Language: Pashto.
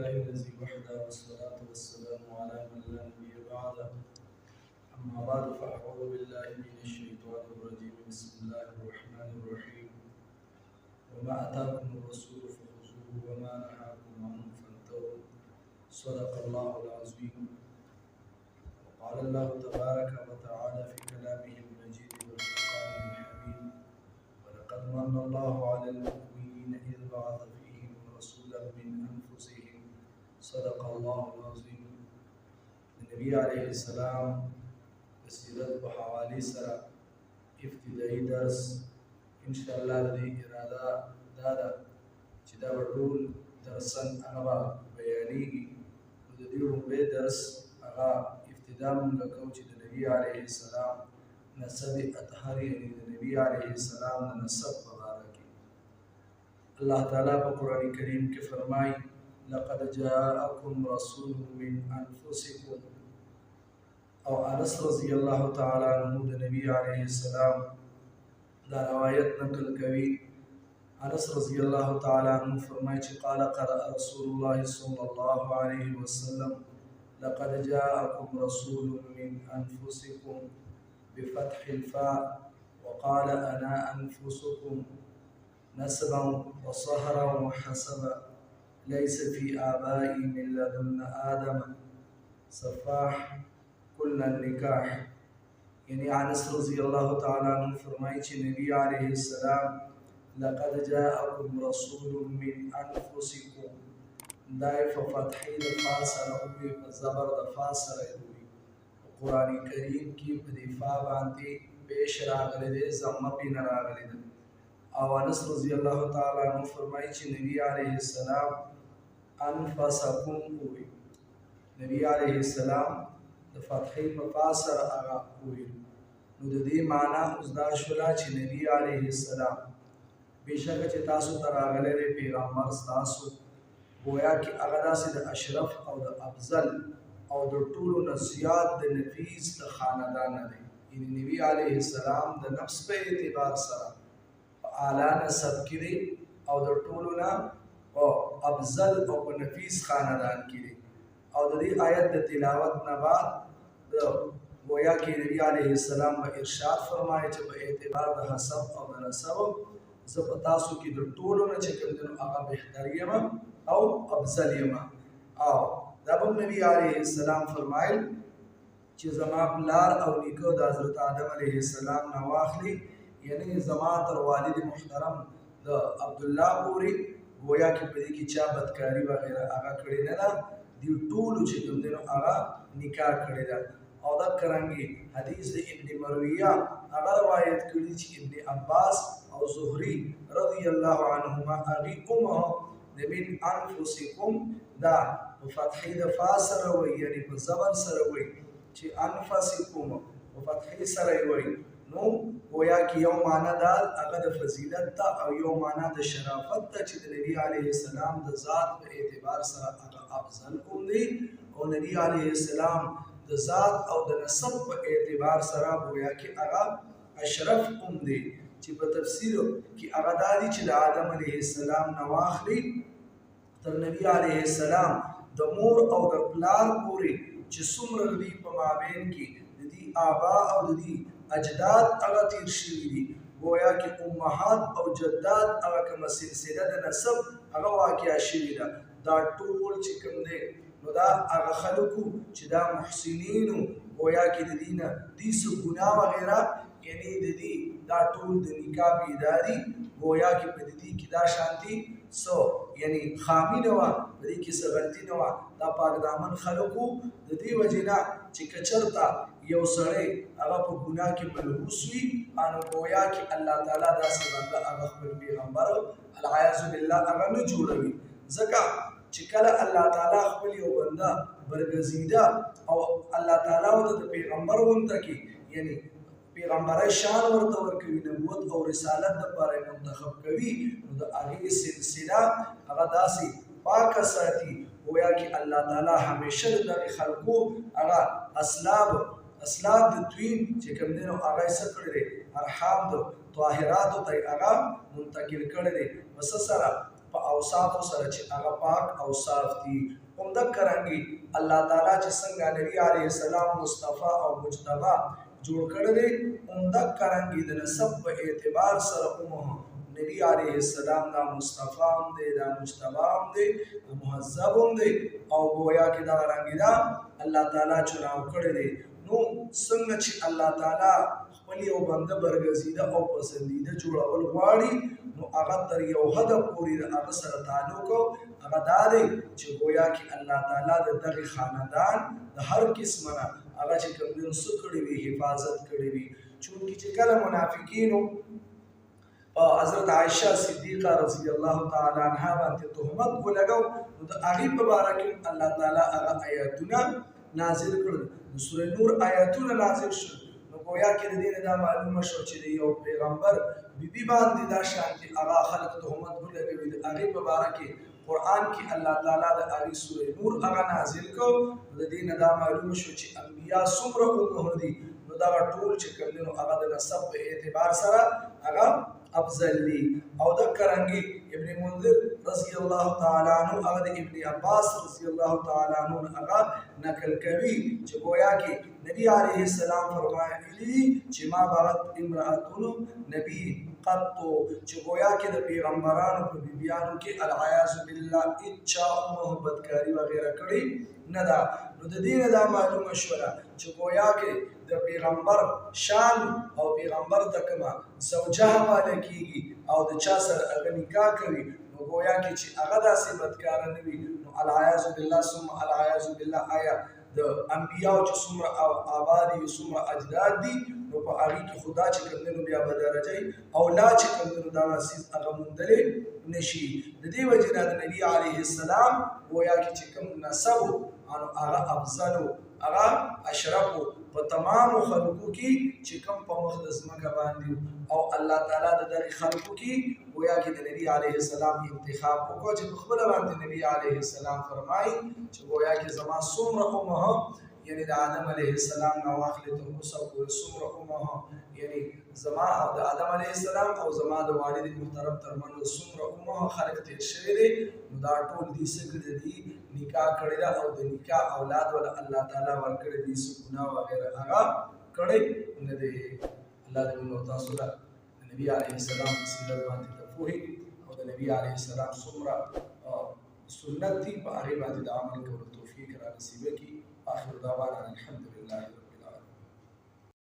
لله الذي وحده والصلاة والسلام على من لا نبي بعده. أما بعد فأعوذ بالله من الشيطان الرجيم. بسم الله الرحمن الرحيم. وما أتاكم الرسول فخذوه وما نهاكم عنه فانتهوا. صدق الله العظيم. وقال الله تبارك وتعالى في كلامه المجيد والفرقان الحميد: ولقد من الله على المؤمنين إذ بعث فيهم رسولا من أنفسهم. صدق الله العظيم. النبي عليه السلام بسیرت په حوالې سره ابتدایي درس انشاءالله د دې اراده دا ده چې دا به ټول درسن هغه به بیانېږي. نو د دې لومړی درس هغه ابتدا مونږ کوو چې د نبي علیه السلام نسب اطهر، یعنې د نبي علیه السلام د نسب په باره کې الله تعالی په قرآن کریم کې فرمایي: لقد جاءكم رسول من انفسكم. او انس رضی الله تعالی عنہ د نبی علیه السلام دا روایت نقل کوي. انس رضی الله تعالی عنہ فرمایي چې قال قرأ رسول الله صلی الله علیه وسلم: لقد جاءكم رسول من انفسكم بفتح الفاء، وقال انا انفسكم نسبا وصهرا وحسبا، ليس في آبائي من لدن آدم صفاح كل النکاح. یعنی انس رضی الله تعالی عنہ فرمایي چې نبی علیه السلام لقد جاءكم رسول من انفسكم، دای په فتحې د فا سره وي، په زبر د فا سره وي. قرآن کریم کې په دې فا باندې پیش راغلی دی، ضمه پې نه راغلی ده. او انس رضی الله تعالی عنہ فرمایي چې نبی علیه السلام انفسکم وي. نبی علیه السلام د فتحې په فا سره هغه وویل. نو د دې معنا اوس دا شوله چې نبی علیه السلام بېشکه چې تاسو ته راغلی دی پیغمبر ستاسو، گویا کې هغه داسې د اشرف او د افضل او د ټولو نه زیات د نفیس د خاندان دی. یعنې نبی علیه السلام د نفس په اعتبار سره په اعلی نسب کې دی او د ټولو نه په افضل او په نفیس خاندان کې دی. او د دې آیت د تلاوت نه بعد گویا کې نبی علیه السلام به ارشاد فرمایي چې په اعتبار د حسب او د نسب زه په تاسو کې د ټولو نه چې کوم دی نو هغه بهتر یم او افضل یم. او دا به نبی علیه السلام فرمایل چې زما پلار او نیکه د حضرت آدم علیه السلام نه واخلي، یعنی زما تر والد محترم د عبدالله پورې گویا کې په دې کې چا بدکاري وغیره هغه کړې نه ده. دی ټولو چې کوم دی نو هغه نکاح کړې ده. او دا کرنګي حدیث د ابن مرویه هغه روایت کړي چې ابن عباس او زهري رضی الله عنهما هغې امه د من انفسکم دا په فتحې د فا سره وایي، یعنې په زبر سره وایي چې انفسکم په فتحې سره یې وایي. نو گویا کې یو معنا دا هغه د فضیلت ته او یو معنا د شرافت ته چې د نبی علیه السلام د ذات په اعتبار سره هغه افضل کوم دی، او نبی علیه السلام د ذات او د نسب په اعتبار سره گویا کې هغه اشرف کوم دی. چې په تفسیر کې هغه دا دي چې د آدم علیه السلام نه واخلي تر نبی علیه السلام د مور او د پلار پورې چې څومره دي په مابین کې د دې آبا او د دې اجداد هغه تیر شوي دي، گویا کې امهات او جداد هغه کومه سلسله د نسب هغه واقع شوي ده. دا ټول چې کوم دی نو دا هغه خلکو چې دا محسنینو گویا کې د دې نه دې څه ګناه وغیره، یعنی د دې دا ټول د نکاح بیداري گویا کې په دې کې دا شانتي سو یعنی خامی نه وه، په دې کې څه غلطي نه وه. دا پاک دامن خلکو د دې وجې نه چې که چېرته یو سړی هغه په ګناه کې ملبوس وي، نو گویا کې الله تعالی داسې بنده هغه خپل پیغمبر العیاذ بالله هغه نه جوړوي. ځکه چې کله الله تعالی خپل یو بنده برګزیده او الله تعالی ورته د پیغمبر غونته کې یعنی پیغمبرای شان ورته ورکوي، نبوت او رسالت دپاره منتخب کوي، نو د هغې سلسله هغه داسې پاکه ساتي. گویا کې الله تعالی همیشه د دغې خلکو هغه اسلاب د دویم چې کوم دی نو هغه یې څه کړی دی، ارحام د طاهراتو ته یې هغه منتقل کړی دی. په څه سره؟ په اوصاف سره چې هغه پاک اوصاف دي. همدارنګه الله تعالی چې څنګه نبی علیه السلام مصطفی او مجتبی جوړ کړی دی همدارنګه د نسب په اعتبار سره نبی علیه السلام دا مصطفی هم دی دا مجتبی هم دی مهذب هم دی او گویا کې دا رنګ دا الله تعالی چناو کړی دی. نو څنګه چې الله تعالی خپل یو بنده برګزیده او پسندیده جوړول غواړي نو هغه تر یو حد پورې د هغه سره تعلق هغه دا دی چې گویا کې الله تعالی د دغه خاندان د هر قسمه هغه چې کوم څه کړی وي حفاظت کړی وي. چونکې چې کله منافقینو حضرت عائشہ صدیقہ رضی الله تعالی عنها باندې تهمت ولګاو نو د هغې په باره کې الله تعالی هغه آیاتونه نازل کړل. د سورې نور آیاتونه نازل شول نو گویا کې د دې نه دا معلومه شو چې د یو پیغمبر بیبي باندې دا شانتي هغه خلک تهمت ولګوي. د هغې په باره کې قرآن کې الله تعالی د هغې سورې نور هغه نازل کړ. د دې نه دا معلومه شو چې انبیا څومره عمر دي نو دغه ټول چې کوم دي نو هغه د نسب په اعتبار سره هغه افضل لی. او دکرنگی ابن منذر رضی اللہ تعالی عنہ اگر ابن عباس رضی اللہ تعالی عنہ اگر نقل کوي چې گویا کې نبی علیہ السلام فرمایلی چې ما بغت امرأتون نبی قطو چې گویا کې د پیغمبرانو په بیبیانو کې العیاذ بالله اچا محبت کاری وغیرہ کړي نه ده. نو د دې نه دا معلومه شوله چې گویا کې د پیغمبر شان او پیغمبر ته کومه زوجه حواله کیږي او د چا سره هغه نکاح کوي نو گویا کې چې هغه داسې بدکاره نه وي نو العیاذ بالله ثم العیاذ بالله آیا د انبیاو چې څومره آباد دي څومره اجداد دي نو په هغې کې خدا چې کوم دی نو بیا به درجه اولاد چې کوم دی نو دغه څیز هغه موندلی نشي. د دې وجې نه د نبي علیه السلام گویا کې چې کوم نسب نو هغه افضل هغه اشرف په تمامو خلقو کې چې کوم په مخ د ځمکه باندې او الله تعالی د دغې خلقو کې گویا کې د نبي علیه السلام انتخاب وکړو چې په خپله باندې نبي علیه السلام فرمایي چې گویا کې زما څومره امه یعنی د آدم علیه السلام نه واخلې تر اوسه پورې څومره امه یعنی زما او د آدم علیه السلام او زما د والد محترم ترمنځ څومره امه خلق تېر شوي دی نو دا ټول دي څه کړي دي نکاح کړی ده او د نکاح اولاد ولا الله تعالی ورکړي دي څه ګناه وغیره هغه کړی نه دی. الله دې موږ تاسو ته د نبي علیه السلام په سیرت باندې د پوهې او د نبي علیه السلام څومره سنت دي په هغې باندې د عمل کولو توفیق را نصیبه کړي. آخر دعوانا الحمد لله.